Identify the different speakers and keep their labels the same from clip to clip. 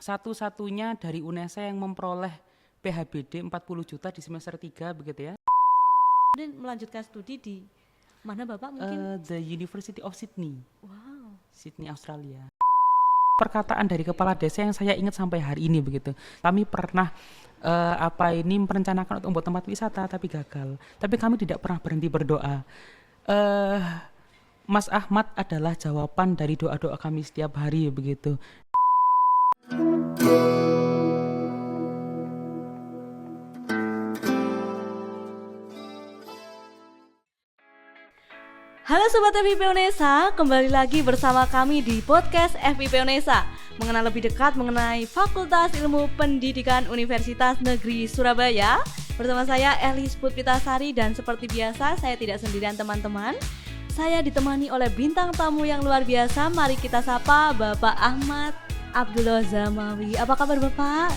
Speaker 1: satu-satunya dari UNESA yang memperoleh PHBD 40 juta di semester 3 begitu ya.
Speaker 2: Dan melanjutkan studi di mana Bapak mungkin?
Speaker 1: The University of Sydney.
Speaker 2: Wow.
Speaker 1: Sydney, Australia. Perkataan dari kepala desa yang saya ingat sampai hari ini begitu. Kami pernah merencanakan untuk membuat tempat wisata tapi gagal. Tapi kami tidak pernah berhenti berdoa. Mas Ahmad adalah jawaban dari doa-doa kami setiap hari begitu.
Speaker 2: Halo Sobat FIP UNESA, kembali lagi bersama kami di podcast FIP UNESA, mengenal lebih dekat mengenai Fakultas Ilmu Pendidikan Universitas Negeri Surabaya. Bersama saya Elis Putpitasari, dan seperti biasa saya tidak sendirian teman-teman. Saya ditemani oleh bintang tamu yang luar biasa. Mari kita sapa Bapak Ahmad Abdullah Zamawi. Apa kabar Bapak?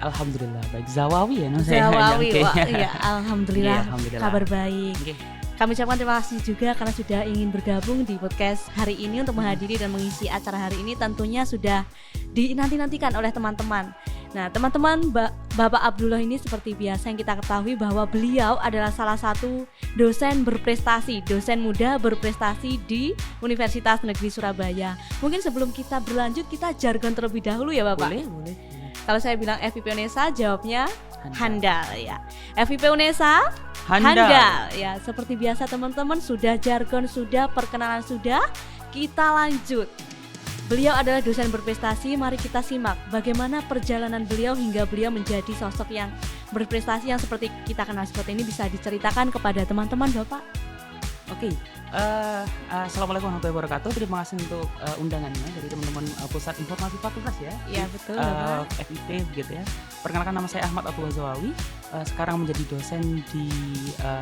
Speaker 1: Alhamdulillah baik. Zawawi ya
Speaker 2: Zawawi, iya, alhamdulillah,
Speaker 1: alhamdulillah.
Speaker 2: Kabar baik.
Speaker 1: Okay.
Speaker 2: Kami ucapkan terima kasih juga karena sudah ingin bergabung di podcast hari ini untuk menghadiri dan mengisi acara hari ini. Tentunya sudah dinanti-nantikan oleh teman-teman. Nah teman-teman, Bapak Abdullah ini seperti biasa yang kita ketahui bahwa beliau adalah salah satu dosen berprestasi, dosen muda berprestasi di Universitas Negeri Surabaya. Mungkin sebelum kita berlanjut, kita jargon terlebih dahulu ya Bapak?
Speaker 1: Boleh.
Speaker 2: Kalau saya bilang FIP UNESA, jawabnya handal ya. FIP UNESA handal ya. Seperti biasa teman-teman, sudah jargon, sudah perkenalan, sudah, kita lanjut. Beliau adalah dosen berprestasi. Mari kita simak bagaimana perjalanan beliau hingga beliau menjadi sosok yang berprestasi yang seperti kita kenal seperti ini. Bisa diceritakan kepada teman-teman Bapak?
Speaker 1: Oke. Assalamualaikum warahmatullahi wabarakatuh. Terima kasih untuk undangannya dari teman-teman Pusat Informasi Fakultas ya.
Speaker 2: Iya betul Bapak.
Speaker 1: FIP begitu ya. Perkenalkan, nama saya Ahmad Abdullah Zawawi. Sekarang menjadi dosen di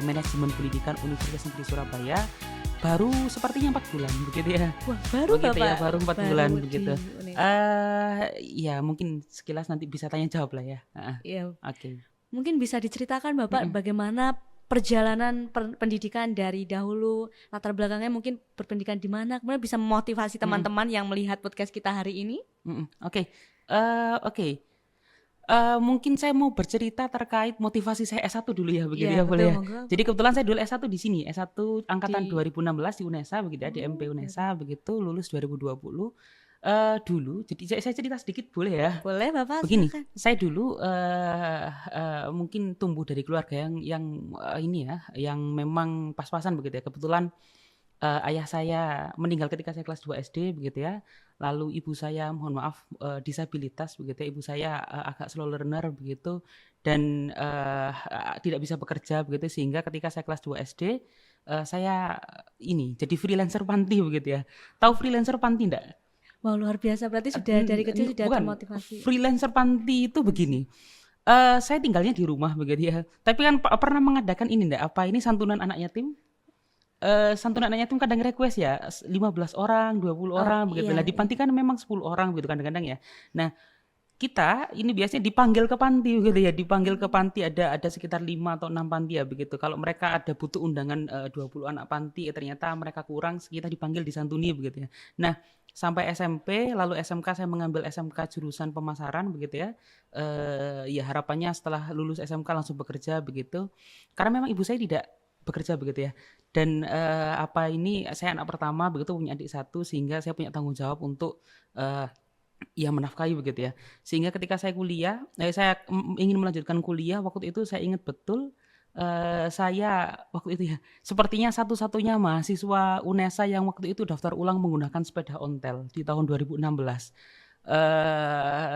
Speaker 1: Manajemen Pendidikan Universitas Negeri Surabaya. Baru sepertinya 4 bulan begitu ya.
Speaker 2: Wah, baru
Speaker 1: begitu
Speaker 2: Bapak.
Speaker 1: Ya, baru 4 bulan begitu. Ya mungkin sekilas nanti bisa tanya jawab lah ya.
Speaker 2: Iya.
Speaker 1: Oke.
Speaker 2: Mungkin bisa diceritakan Bapak bagaimana perjalanan pendidikan dari dahulu, latar belakangnya mungkin berpendidikan di mana, kemudian bisa memotivasi teman-teman yang melihat podcast kita hari ini.
Speaker 1: Oke. Mungkin saya mau bercerita terkait motivasi saya S1 dulu ya, begitu ya, boleh ya. Jadi kebetulan saya dulu S1 di sini, S1 angkatan 2016 di UNESA begitu ya, di MP UNESA begitu, lulus 2020. Dulu, jadi saya cerita sedikit boleh ya?
Speaker 2: Boleh Bapak.
Speaker 1: Begini,
Speaker 2: silakan.
Speaker 1: saya dulu mungkin tumbuh dari keluarga yang ini ya, yang memang pas-pasan begitu ya. Kebetulan ayah saya meninggal ketika saya kelas 2 SD begitu ya. Lalu ibu saya, mohon maaf, disabilitas begitu ya. Ibu saya agak slow learner begitu dan tidak bisa bekerja begitu, sehingga ketika saya kelas 2 SD saya ini jadi freelancer panti begitu ya. Tahu freelancer panti enggak?
Speaker 2: Wow, luar biasa, berarti sudah dari kecil sudah termotivasi.
Speaker 1: Freelancer panti itu begini. Saya tinggalnya di rumah begitu ya. Tapi kan pernah mengadakan ini enggak? Apa ini santunan anak yatim? Santunan anak yatim kadang request ya 15 orang, 20 orang begitu.
Speaker 2: Iya,
Speaker 1: Nah, di panti kan memang 10 orang begitu kadang-kadang ya. Nah, kita ini biasanya dipanggil ke panti gitu ya, dipanggil ke panti, ada sekitar 5 atau 6 panti ya begitu. Kalau mereka ada butuh undangan 20 anak panti, ternyata mereka kurang, kita dipanggil disantuni begitu ya. Nah, sampai SMP, lalu SMK saya mengambil SMK jurusan pemasaran begitu ya. Ya harapannya setelah lulus SMK langsung bekerja begitu. Karena memang ibu saya tidak bekerja begitu ya. Dan saya anak pertama begitu, punya adik 1, sehingga saya punya tanggung jawab untuk ya menafkahi begitu ya. Sehingga ketika saya kuliah, saya ingin melanjutkan kuliah, waktu itu saya ingat betul saya waktu itu ya sepertinya satu-satunya mahasiswa UNESA yang waktu itu daftar ulang menggunakan sepeda ontel di tahun 2016.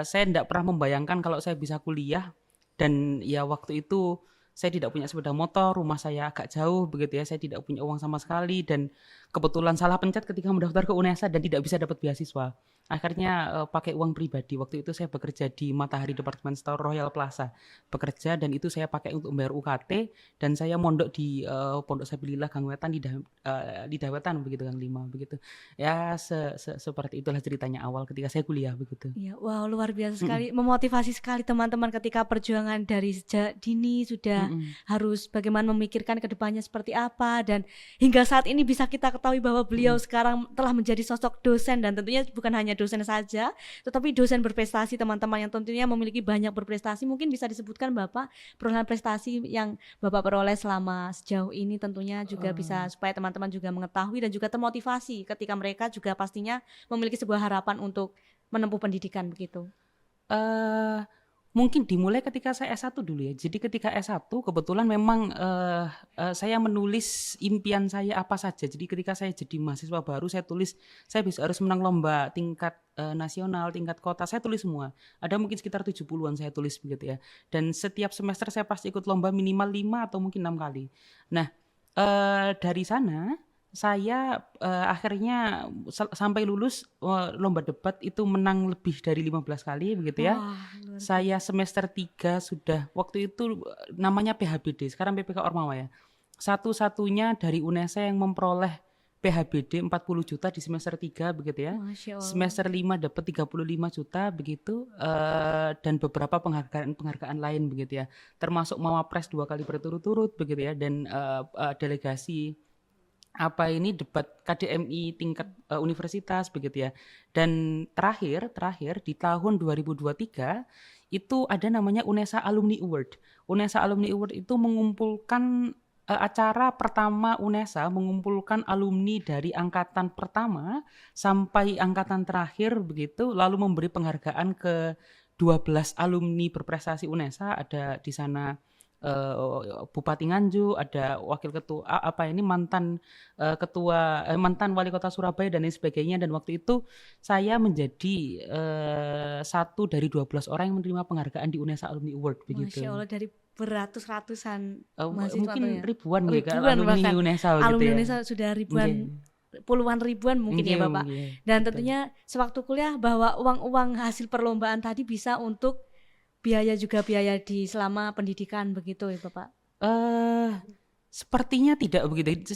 Speaker 1: Saya tidak pernah membayangkan kalau saya bisa kuliah, dan ya waktu itu saya tidak punya sepeda motor, rumah saya agak jauh begitu ya, saya tidak punya uang sama sekali, dan kebetulan salah pencet ketika mendaftar ke UNESA dan tidak bisa dapat beasiswa. Akhirnya pakai uang pribadi. Waktu itu saya bekerja di Matahari Department Store Royal Plaza. Bekerja, dan itu saya pakai untuk membayar UKT, dan saya mondok di Pondok Sabilillah Gang Wetan di Dawetan begitu, Gang 5 begitu. Ya seperti itulah ceritanya awal ketika saya kuliah begitu.
Speaker 2: Ya, wow, luar biasa sekali, memotivasi sekali teman-teman ketika perjuangan dari sejak dini sudah harus bagaimana memikirkan ke depannya seperti apa, dan hingga saat ini bisa kita mengetahui bahwa beliau sekarang telah menjadi sosok dosen, dan tentunya bukan hanya dosen saja, tetapi dosen berprestasi teman-teman, yang tentunya memiliki banyak berprestasi. Mungkin bisa disebutkan Bapak perolehan prestasi yang Bapak peroleh selama sejauh ini, tentunya juga bisa supaya teman-teman juga mengetahui dan juga termotivasi ketika mereka juga pastinya memiliki sebuah harapan untuk menempuh pendidikan begitu.
Speaker 1: Eh, Mungkin dimulai ketika saya S1 dulu ya. Jadi ketika S1 kebetulan memang saya menulis impian saya apa saja. Jadi ketika saya jadi mahasiswa baru, saya tulis saya bisa harus menang lomba tingkat nasional, tingkat kota. Saya tulis semua. Ada mungkin sekitar 70-an saya tulis begitu ya. Dan setiap semester saya pasti ikut lomba minimal 5 atau mungkin 6 kali. Nah, dari sana saya akhirnya sampai lulus lomba debat itu menang lebih dari 15 kali begitu ya.
Speaker 2: Wah, luar biasa.
Speaker 1: Saya semester 3 sudah waktu itu namanya PHBD, sekarang PPK Ormawa ya. Satu-satunya dari UNESA yang memperoleh PHBD 40 juta di semester 3 begitu ya.
Speaker 2: Masya Allah.
Speaker 1: Semester 5 dapat 35 juta begitu dan beberapa penghargaan lain begitu ya. Termasuk Mawapres 2 kali berturut-turut begitu ya, dan delegasi debat KDMI tingkat universitas begitu ya. Dan terakhir di tahun 2023 itu ada namanya UNESA Alumni Award. UNESA Alumni Award itu mengumpulkan acara pertama UNESA mengumpulkan alumni dari angkatan pertama sampai angkatan terakhir begitu, lalu memberi penghargaan ke 12 alumni berprestasi UNESA. Ada di sana Bupati Nganjuk, ada wakil ketua mantan mantan wali kota Surabaya dan lain sebagainya. Dan waktu itu saya menjadi satu dari 12 orang yang menerima penghargaan di UNESA Alumni Award begitu.
Speaker 2: Masya Allah, dari beratus-ratusan mahasiswa
Speaker 1: mungkin
Speaker 2: ya?
Speaker 1: ribuan
Speaker 2: Alumni
Speaker 1: bahkan UNESA gitu
Speaker 2: alumni
Speaker 1: ya.
Speaker 2: UNESA sudah ribuan, puluhan ribuan mungkin ya Bapak. Dan tentunya sewaktu kuliah bahwa uang-uang hasil perlombaan tadi bisa untuk biaya di selama pendidikan begitu ya Bapak?
Speaker 1: Sepertinya tidak begitu.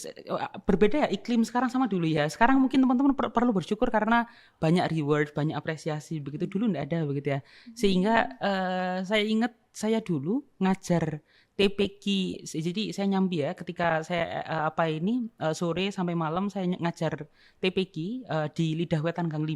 Speaker 1: Berbeda ya iklim sekarang sama dulu ya. Sekarang mungkin teman-teman perlu bersyukur karena banyak reward, banyak apresiasi begitu. Dulu enggak ada begitu ya. Sehingga saya ingat saya dulu ngajar TPQ. Jadi saya nyambi ya ketika saya sore sampai malam saya ngajar TPQ di Lidah Wetan Gang 5,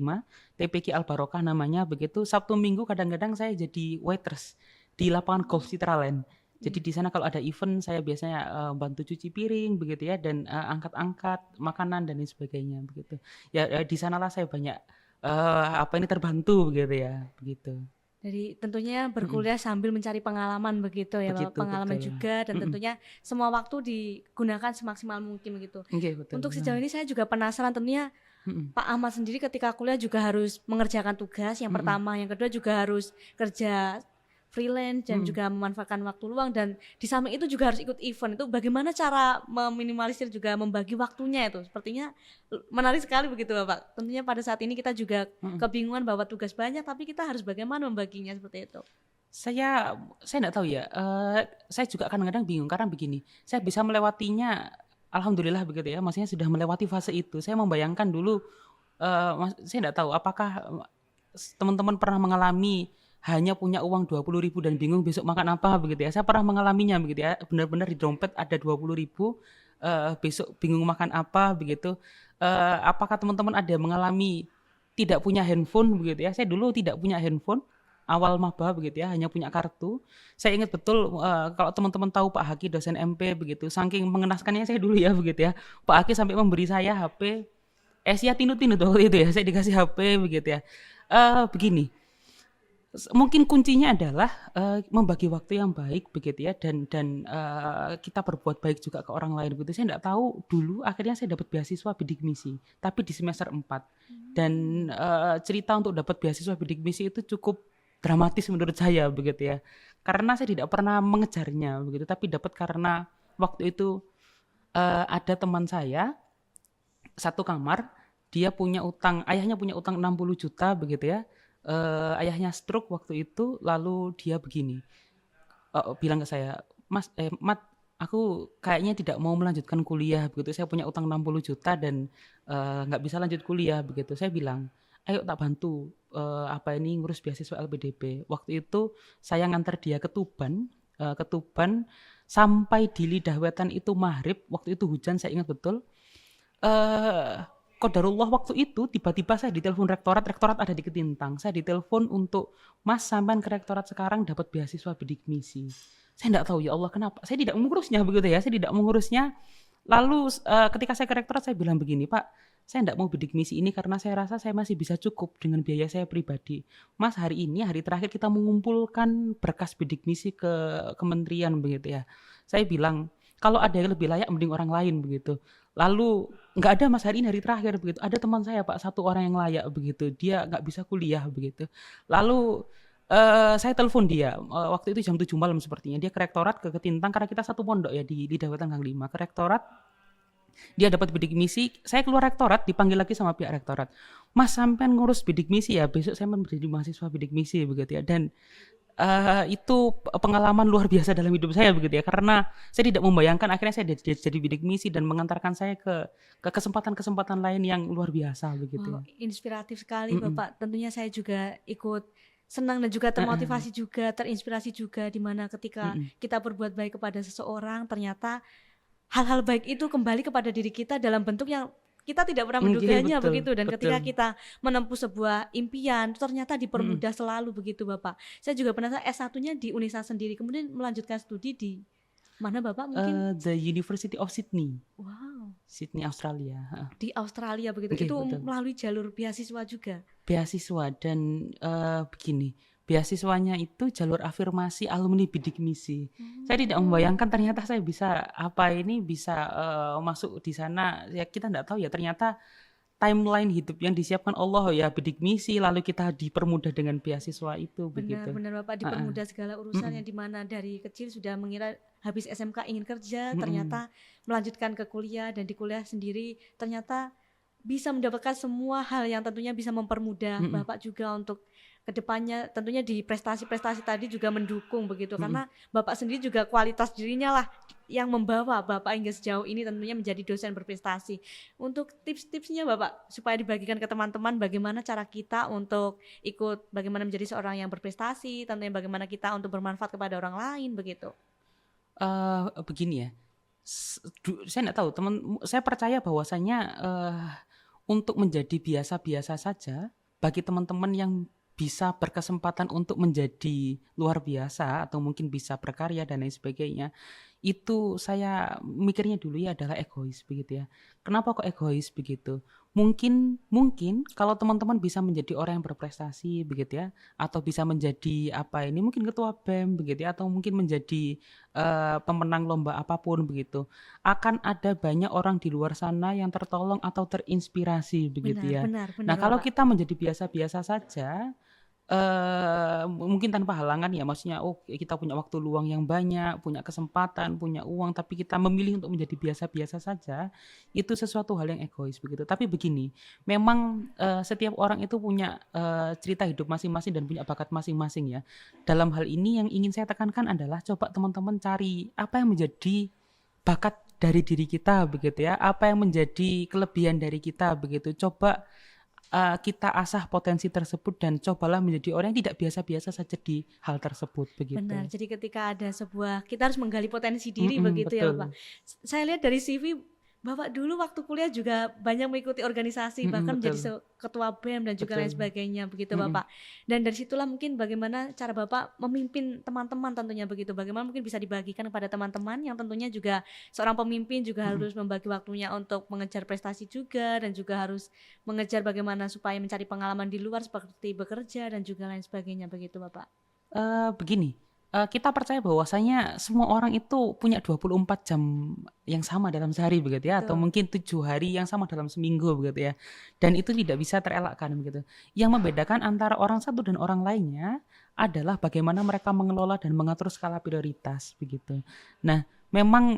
Speaker 1: TPQ Al Barokah namanya begitu. Sabtu Minggu kadang-kadang saya jadi waitress di lapangan golf Citraland. Jadi di sana kalau ada event saya biasanya bantu cuci piring begitu ya, dan angkat-angkat makanan dan lain sebagainya begitu. Ya di sanalah saya banyak terbantu begitu ya, begitu.
Speaker 2: Jadi tentunya berkuliah sambil mencari pengalaman begitu ya,
Speaker 1: Begitu,
Speaker 2: pengalaman
Speaker 1: betul.
Speaker 2: juga, dan tentunya semua waktu digunakan semaksimal mungkin begitu.
Speaker 1: Betul.
Speaker 2: Untuk sejauh ini saya juga penasaran, tentunya Pak Ahmad sendiri ketika kuliah juga harus mengerjakan tugas yang pertama, yang kedua juga harus kerja freelance dan juga memanfaatkan waktu luang, dan di samping itu juga harus ikut event. Itu bagaimana cara meminimalisir juga membagi waktunya itu? Sepertinya menarik sekali begitu Bapak. Tentunya pada saat ini kita juga kebingungan bahwa tugas banyak, tapi kita harus bagaimana membaginya seperti itu.
Speaker 1: Saya enggak tahu ya. Saya juga kadang-kadang bingung karena begini. Saya bisa melewatinya, alhamdulillah begitu ya. Maksudnya sudah melewati fase itu. Saya membayangkan dulu, saya enggak tahu apakah teman-teman pernah mengalami hanya punya uang 20.000 dan bingung besok makan apa begitu ya. Saya pernah mengalaminya begitu ya. Benar-benar di dompet ada 20.000, besok bingung makan apa begitu. Apakah teman-teman ada mengalami tidak punya handphone begitu ya? Saya dulu tidak punya handphone awal maba begitu ya, hanya punya kartu. Saya ingat betul kalau teman-teman tahu Pak Haki dosen MP begitu, saking mengenaskannya saya dulu ya begitu ya. Pak Haki sampai memberi saya HP Asia tinut-tinut waktu itu ya. Saya dikasih HP begitu ya. Begini. Mungkin kuncinya adalah membagi waktu yang baik begitu ya, dan kita berbuat baik juga ke orang lain begitu. Saya enggak tahu dulu akhirnya saya dapat beasiswa bidik misi tapi di semester 4. Dan cerita untuk dapat beasiswa bidik misi itu cukup dramatis menurut saya begitu ya. Karena saya tidak pernah mengejarnya begitu, tapi dapat karena waktu itu ada teman saya satu kamar, dia punya utang, ayahnya punya utang 60 juta begitu ya. Ayahnya stroke waktu itu, lalu dia begini bilang ke saya, Mat, aku kayaknya tidak mau melanjutkan kuliah begitu, saya punya utang 60 juta dan nggak bisa lanjut kuliah begitu. Saya bilang, ayo tak bantu ngurus beasiswa LPDP. Waktu itu saya nganter dia ke Tuban sampai di Lidah Wetan itu maghrib, waktu itu hujan saya ingat betul. eh qadarullah waktu itu tiba-tiba saya ditelepon rektorat ada di Ketintang. Saya ditelepon untuk, "Mas, sampean ke rektorat sekarang dapat beasiswa bidik misi." Saya enggak tahu ya Allah kenapa. Saya tidak mengurusnya begitu ya. Saya tidak mengurusnya. Lalu ketika saya ke rektorat saya bilang begini, "Pak, saya enggak mau bidik misi ini karena saya rasa saya masih bisa cukup dengan biaya saya pribadi. Mas, hari ini hari terakhir kita mengumpulkan berkas bidik misi ke kementerian begitu ya." Saya bilang, "Kalau ada yang lebih layak mending orang lain," begitu. Lalu nggak ada, Mas, hari ini hari terakhir begitu. Ada teman saya Pak, satu orang yang layak begitu. Dia nggak bisa kuliah begitu. Lalu saya telepon dia, waktu itu jam 7 malam sepertinya. Dia ke rektorat ke Ketintang karena kita satu pondok ya di Lidah Wetan Gang 5. Ke rektorat, dia dapat bidik misi. Saya keluar rektorat dipanggil lagi sama pihak rektorat. "Mas, sampean ngurus bidik misi ya, besok saya menjadi mahasiswa bidik misi," begitu ya. Dan itu pengalaman luar biasa dalam hidup saya begitu ya, karena saya tidak membayangkan akhirnya saya jadi bidik misi dan mengantarkan saya ke kesempatan-kesempatan lain yang luar biasa begitu.
Speaker 2: Inspiratif sekali Bapak. Tentunya saya juga ikut senang dan juga termotivasi juga, terinspirasi juga, di mana ketika kita berbuat baik kepada seseorang, ternyata hal-hal baik itu kembali kepada diri kita dalam bentuk yang kita tidak pernah menduganya begitu. Dan ketika kita menempuh sebuah impian, ternyata dipermudah selalu begitu Bapak. Saya juga pernah S1-nya di Unisa sendiri, kemudian melanjutkan studi di mana Bapak mungkin?
Speaker 1: The University of Sydney.
Speaker 2: Wow.
Speaker 1: Sydney, Australia.
Speaker 2: Di Australia begitu. Itu melalui jalur beasiswa juga? Beasiswa
Speaker 1: dan begini. Beasiswanya itu jalur afirmasi alumni bidik misi. Saya tidak membayangkan ternyata saya bisa masuk di sana. Ya kita tidak tahu ya, ternyata timeline hidup yang disiapkan Allah ya bidik misi, lalu kita dipermudah dengan beasiswa itu.
Speaker 2: Benar Bapak, dipermudah segala urusan yang dimana dari kecil sudah mengira habis SMK ingin kerja, ternyata melanjutkan ke kuliah, dan di kuliah sendiri ternyata bisa mendapatkan semua hal yang tentunya bisa mempermudah Bapak juga untuk kedepannya. Tentunya di prestasi-prestasi tadi juga mendukung begitu, karena Bapak sendiri juga kualitas dirinya lah yang membawa Bapak hingga sejauh ini tentunya menjadi dosen berprestasi. Untuk tips-tipsnya Bapak supaya dibagikan ke teman-teman, bagaimana cara kita untuk ikut bagaimana menjadi seorang yang berprestasi, tentunya bagaimana kita untuk bermanfaat kepada orang lain begitu.
Speaker 1: Begini ya, saya nggak tahu saya percaya bahwasanya untuk menjadi biasa-biasa saja bagi teman-teman yang bisa berkesempatan untuk menjadi luar biasa atau mungkin bisa berkarya dan lain sebagainya, itu saya mikirnya dulu ya adalah egois begitu ya. Kenapa kok egois begitu? Mungkin kalau teman-teman bisa menjadi orang yang berprestasi begitu ya, atau bisa menjadi mungkin ketua BEM begitu ya, atau mungkin menjadi pemenang lomba apapun begitu, akan ada banyak orang di luar sana yang tertolong atau terinspirasi begitu ya.
Speaker 2: Benar,
Speaker 1: nah kalau kita menjadi biasa-biasa saja, mungkin tanpa halangan ya, maksudnya kita punya waktu luang yang banyak, punya kesempatan, punya uang, tapi kita memilih untuk menjadi biasa-biasa saja, itu sesuatu hal yang egois begitu. Tapi begini, memang setiap orang itu punya cerita hidup masing-masing dan punya bakat masing-masing ya. Dalam hal ini yang ingin saya tekankan adalah coba teman-teman cari apa yang menjadi bakat dari diri kita begitu ya, apa yang menjadi kelebihan dari kita begitu. Coba kita asah potensi tersebut dan cobalah menjadi orang yang tidak biasa-biasa saja di hal tersebut begitu.
Speaker 2: Benar, jadi ketika ada sebuah, kita harus menggali potensi diri begitu betul. Ya Bapak. Saya lihat dari CV Bapak dulu waktu kuliah juga banyak mengikuti organisasi, bahkan menjadi ketua BEM dan juga lain sebagainya begitu Bapak. Dan dari situlah mungkin bagaimana cara Bapak memimpin teman-teman tentunya begitu. Bagaimana mungkin bisa dibagikan kepada teman-teman yang tentunya juga seorang pemimpin juga harus membagi waktunya untuk mengejar prestasi juga, dan juga harus mengejar bagaimana supaya mencari pengalaman di luar seperti bekerja dan juga lain sebagainya begitu Bapak.
Speaker 1: Begini. Kita percaya bahwasanya semua orang itu punya 24 jam yang sama dalam sehari begitu ya, atau mungkin 7 hari yang sama dalam seminggu begitu ya. Dan itu tidak bisa terelakkan begitu. Yang membedakan antara orang satu dan orang lainnya adalah bagaimana mereka mengelola dan mengatur skala prioritas begitu. Nah, memang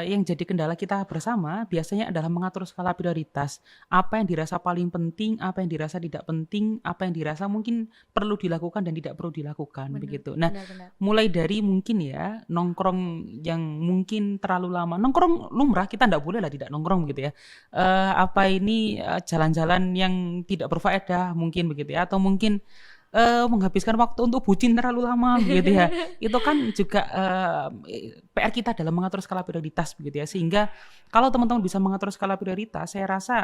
Speaker 1: yang jadi kendala kita bersama biasanya adalah mengatur skala prioritas. Apa yang dirasa paling penting, apa yang dirasa tidak penting, apa yang dirasa mungkin perlu dilakukan dan tidak perlu dilakukan begitu. Nah, mulai dari mungkin ya nongkrong yang mungkin terlalu lama. Nongkrong lumrah, kita tidak boleh lah tidak nongkrong begitu ya. Jalan-jalan yang tidak berfaedah mungkin begitu ya, atau mungkin menghabiskan waktu untuk bucin terlalu lama begitu ya. Itu kan juga PR kita dalam mengatur skala prioritas begitu ya. Sehingga kalau teman-teman bisa mengatur skala prioritas, saya rasa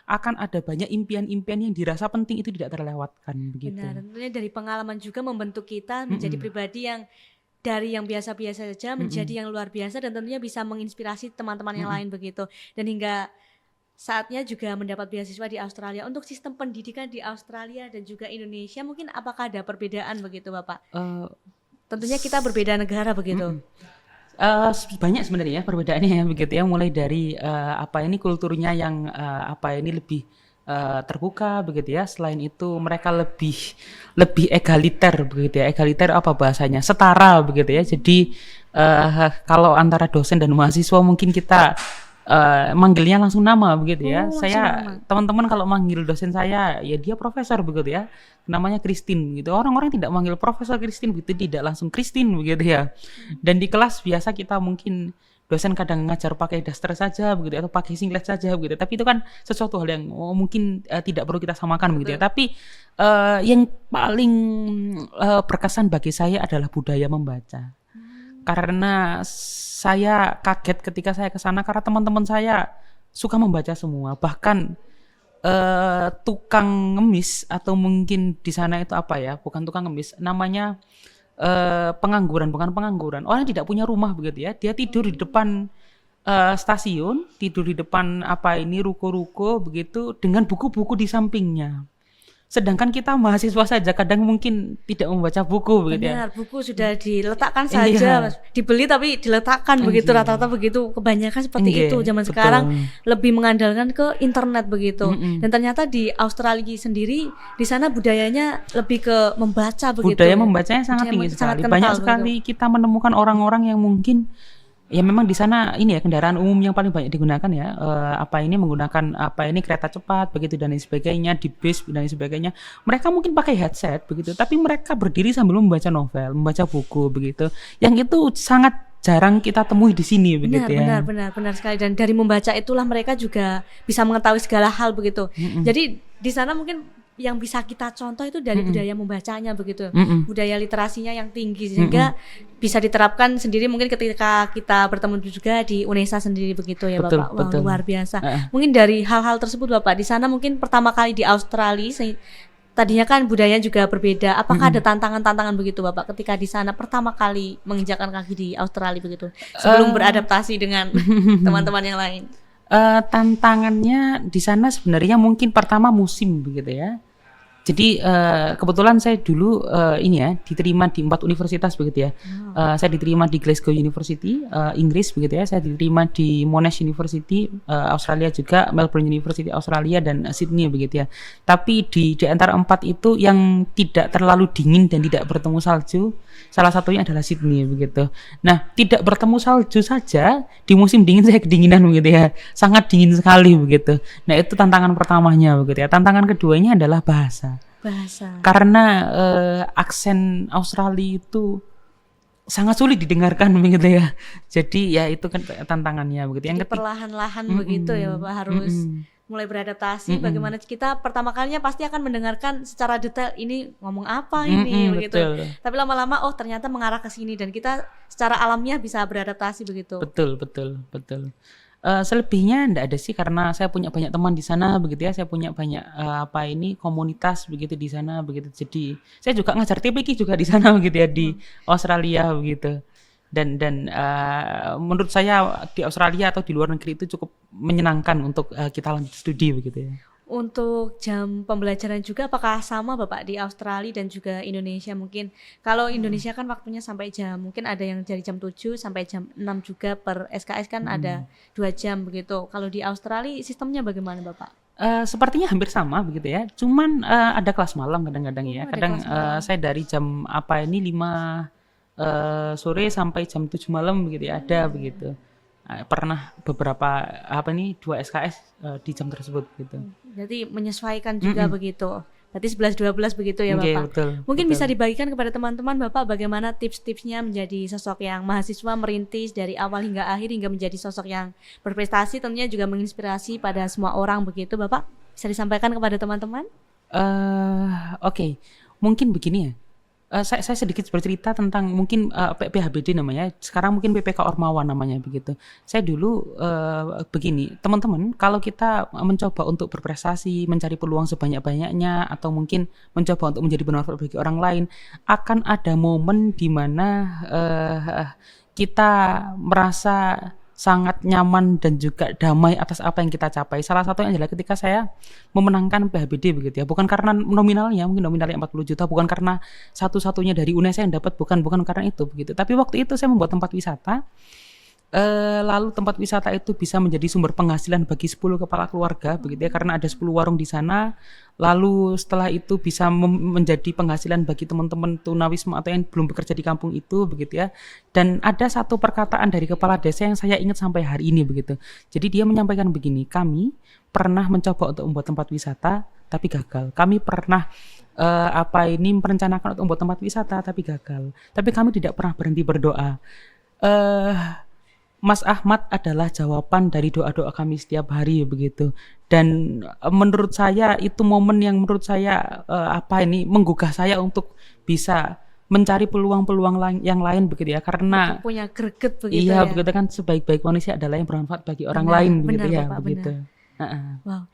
Speaker 1: akan ada banyak impian-impian yang dirasa penting itu tidak terlewatkan begitu.
Speaker 2: Benar, tentunya dari pengalaman juga membentuk kita menjadi pribadi yang dari yang biasa-biasa saja menjadi yang luar biasa, dan tentunya bisa menginspirasi teman-teman yang lain begitu. Dan hingga saatnya juga mendapat beasiswa di Australia. Untuk sistem pendidikan di Australia dan juga Indonesia, mungkin apakah ada perbedaan begitu Bapak? Tentunya kita berbeda negara begitu.
Speaker 1: Banyak sebenarnya perbedaannya begitu ya, mulai dari kulturnya yang lebih terbuka begitu ya. Selain itu mereka lebih egaliter begitu ya. Egaliter apa bahasanya? Setara begitu ya. Jadi kalau antara dosen dan mahasiswa mungkin kita manggilnya langsung nama begitu ya. Saya teman-teman kalau manggil dosen saya ya dia profesor begitu ya. Namanya Christine gitu. Orang-orang tidak manggil Profesor Christine begitu, tidak langsung Christine begitu ya. Dan di kelas biasa kita mungkin dosen kadang ngajar pakai daster saja begitu atau pakai singlet saja begitu. Tapi itu kan sesuatu hal yang mungkin tidak perlu kita samakan begitu ya. Tapi yang paling berkesan bagi saya adalah budaya membaca. Karena saya kaget ketika saya ke sana karena teman-teman saya suka membaca semua. Bahkan tukang ngemis atau mungkin di sana itu bukan tukang ngemis, namanya pengangguran, bukan pengangguran. Orang tidak punya rumah begitu ya. Dia tidur di depan stasiun, tidur di depan ruko-ruko begitu dengan buku-buku di sampingnya. Sedangkan kita mahasiswa saja kadang mungkin tidak membaca buku begitu ya.
Speaker 2: Benar, buku sudah diletakkan saja, dibeli tapi diletakkan begitu, rata-rata begitu. Kebanyakan seperti itu. Zaman sekarang lebih mengandalkan ke internet begitu. Dan ternyata di Australia sendiri di sana budayanya lebih ke membaca begitu.
Speaker 1: Budaya membacanya sangat tinggi sekali. Banyak sekali kita menemukan orang-orang yang mungkin ya memang di sana kendaraan umum yang paling banyak digunakan ya, menggunakan kereta cepat begitu dan lain sebagainya, di bis dan lain sebagainya. Mereka mungkin pakai headset begitu, tapi mereka berdiri sambil membaca novel, membaca buku begitu. Yang itu sangat jarang kita temui di sini begitu ya.
Speaker 2: Benar sekali. Dan dari membaca itulah mereka juga bisa mengetahui segala hal begitu. Jadi di sana mungkin yang bisa kita contoh itu dari budaya membacanya begitu, budaya literasinya yang tinggi sehingga bisa diterapkan sendiri mungkin ketika kita bertemu juga di UNESA sendiri begitu ya Bapak. Wah, luar biasa. Mungkin dari hal-hal tersebut Bapak di sana mungkin pertama kali di Australia, tadinya kan budaya juga berbeda. Apakah ada tantangan-tantangan begitu Bapak ketika di sana pertama kali menginjakkan kaki di Australia begitu sebelum beradaptasi dengan teman-teman yang lain?
Speaker 1: Tantangannya di sana sebenarnya mungkin pertama musim begitu ya. Jadi kebetulan saya dulu diterima di 4 universitas begitu ya. Saya diterima di Glasgow University Inggris begitu ya. Saya diterima di Monash University Australia juga, Melbourne University Australia dan Sydney begitu ya. Tapi di antara 4 itu yang tidak terlalu dingin dan tidak bertemu salju, salah satunya adalah Sydney begitu. Nah, tidak bertemu salju saja, di musim dingin saya kedinginan begitu ya. Sangat dingin sekali begitu. Nah, itu tantangan pertamanya begitu ya. Tantangan keduanya adalah bahasa. Karena aksen Australia itu sangat sulit didengarkan begitu ya. Jadi ya itu kan tantangannya begitu.
Speaker 2: Yang perlahan-lahan begitu ya Bapak harus mulai beradaptasi. Bagaimana kita pertama kalinya pasti akan mendengarkan secara detail ini ngomong apa ini begitu. Betul. Tapi lama-lama ternyata mengarah ke sini dan kita secara alamiah bisa beradaptasi begitu. Betul.
Speaker 1: Selebihnya enggak ada sih karena saya punya banyak teman di sana begitu ya. Saya punya banyak komunitas begitu di sana begitu. Jadi saya juga ngajar TPQ juga di sana begitu ya di Australia begitu. Dan menurut saya di Australia atau di luar negeri itu cukup menyenangkan untuk kita lanjut studi begitu ya.
Speaker 2: Untuk jam pembelajaran juga apakah sama Bapak di Australia dan juga Indonesia mungkin? Kalau Indonesia kan waktunya sampai mungkin ada yang dari jam 7 sampai jam 6 juga per SKS kan ada 2 jam begitu. Kalau di Australia sistemnya bagaimana Bapak?
Speaker 1: Sepertinya hampir sama begitu ya. Cuman ada kelas malam kadang-kadang ya. Kadang saya dari jam 5 sore sampai jam 7 malam begitu ya, ada begitu. Pernah beberapa 2 SKS di jam tersebut gitu.
Speaker 2: Jadi menyesuaikan juga begitu. Berarti 11-12 begitu ya Bapak.
Speaker 1: Betul,
Speaker 2: mungkin bisa dibagikan kepada teman-teman Bapak bagaimana tips-tipsnya menjadi sosok yang mahasiswa merintis dari awal hingga akhir hingga menjadi sosok yang berprestasi, tentunya juga menginspirasi pada semua orang begitu Bapak. Bisa disampaikan kepada teman-teman?
Speaker 1: Oke, mungkin begini ya. Saya sedikit bercerita tentang mungkin PHBD namanya, sekarang mungkin PPK Ormawa namanya begitu. Saya dulu begini, teman-teman, kalau kita mencoba untuk berprestasi, mencari peluang sebanyak-banyaknya, atau mungkin mencoba untuk menjadi bermanfaat bagi orang lain, akan ada momen di mana kita merasa sangat nyaman dan juga damai atas apa yang kita capai. Salah satunya adalah ketika saya memenangkan PHBD begitu ya. Bukan karena nominalnya, mungkin nominalnya 40 juta, bukan karena satu-satunya dari UNESA yang dapat, bukan karena itu begitu. Tapi waktu itu saya membuat tempat wisata. Lalu tempat wisata itu bisa menjadi sumber penghasilan bagi 10 kepala keluarga begitu ya, karena ada 10 warung di sana. Lalu setelah itu bisa menjadi penghasilan bagi teman-teman tunawisma atau yang belum bekerja di kampung itu begitu ya. Dan ada satu perkataan dari kepala desa yang saya ingat sampai hari ini begitu. Jadi dia menyampaikan begini, kami pernah mencoba untuk membuat tempat wisata tapi gagal. Kami pernah merencanakan untuk membuat tempat wisata tapi gagal. Tapi kami tidak pernah berhenti berdoa. Mas Ahmad adalah jawaban dari doa-doa kami setiap hari begitu. Dan menurut saya itu momen yang menurut saya menggugah saya untuk bisa mencari peluang-peluang yang lain begitu ya, karena
Speaker 2: punya greget begitu
Speaker 1: iya
Speaker 2: ya.
Speaker 1: begitu kan, sebaik-baik manusia adalah yang bermanfaat bagi orang lain begitu ya, Bapak, begitu.
Speaker 2: Wow.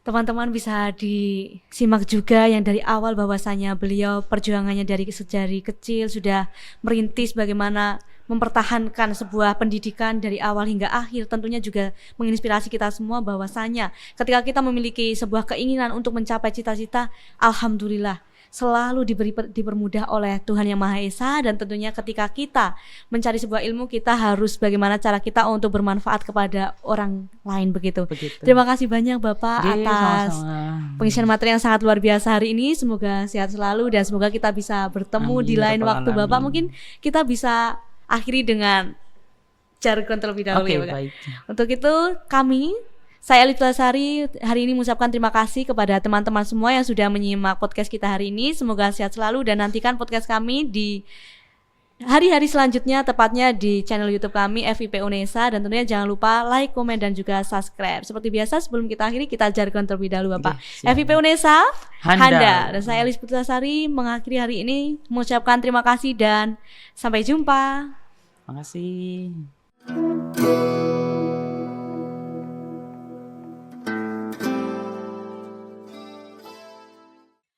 Speaker 2: Teman-teman bisa disimak juga yang dari awal bahwasanya beliau perjuangannya dari kecil sudah merintis bagaimana mempertahankan sebuah pendidikan dari awal hingga akhir. Tentunya juga menginspirasi kita semua bahwasanya ketika kita memiliki sebuah keinginan untuk mencapai cita-cita, alhamdulillah selalu dipermudah oleh Tuhan Yang Maha Esa. Dan tentunya ketika kita mencari sebuah ilmu, kita harus bagaimana cara kita untuk bermanfaat kepada orang lain begitu. Terima kasih banyak Bapak atas pengisian materi yang sangat luar biasa hari ini. Semoga sehat selalu dan semoga kita bisa bertemu di lain waktu. Bapak, mungkin kita bisa akhiri dengan jargon terlebih dahulu ya Bapak.
Speaker 1: Baik.
Speaker 2: Untuk itu saya Elit Lasari hari ini mengucapkan terima kasih kepada teman-teman semua yang sudah menyimak podcast kita hari ini. Semoga sehat selalu dan nantikan podcast kami di hari-hari selanjutnya, tepatnya di channel YouTube kami FIP UNESA. Dan tentunya jangan lupa like, komen, dan juga subscribe. Seperti biasa sebelum kita akhiri, kita jargon terlebih dahulu Bapak. FIP UNESA, Handa. Dan saya Elit Lasari mengakhiri hari ini mengucapkan terima kasih dan sampai jumpa.
Speaker 1: Terima kasih.